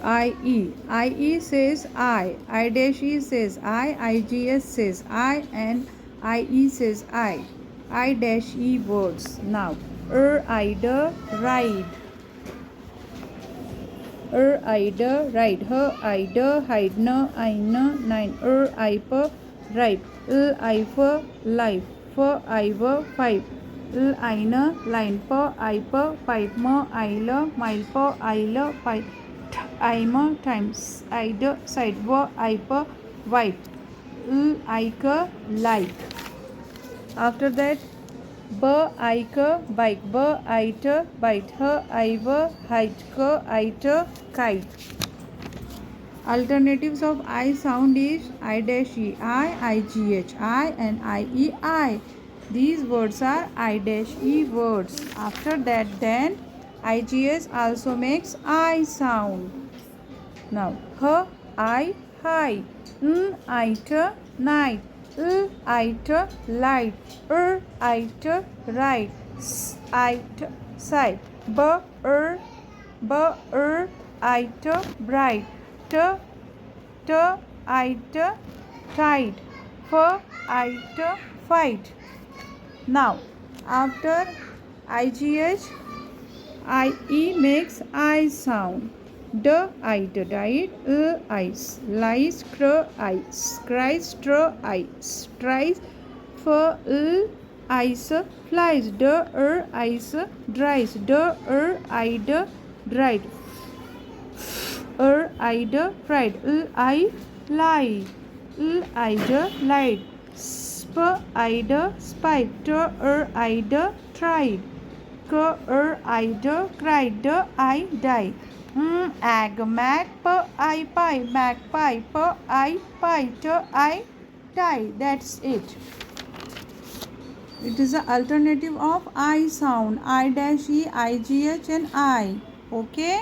I says I dash E says IGS says I, and IE says I dash E words. Now, ide, ride, ide, ride, ide, hide, nine, ipe, right, ife, life, ive, five, ine, line, ipe, pipe, ile, mile, ile, pipe, I'm times ide, side, ipe, wipe, ike, like. After that, ike, bike, ite, bite, ive, height, kite. Alternatives of I sound is I dash E, IGH, I, and IE, I. These words are I dash E words. After that, then IGS also makes I sound. Now, I, high, ite, night, ite, light, ite, right, ite, side, ite, bright, t, ite, tide, ite, fight. Now, after IGH, IE makes I sound. D, ite, died, ice, lies, ice, cries, ice, tries, ice, flies, ice, dries, ide, dried, ide, fried, I, lie, ide, lied, ide, spiked, ide, tried, ide, cried, I, die. Egg, mag, I, pie, magpie, I, pie, I, tie. That's it. It is the alternative of I sound. I dash E, IGH, and I. Okay.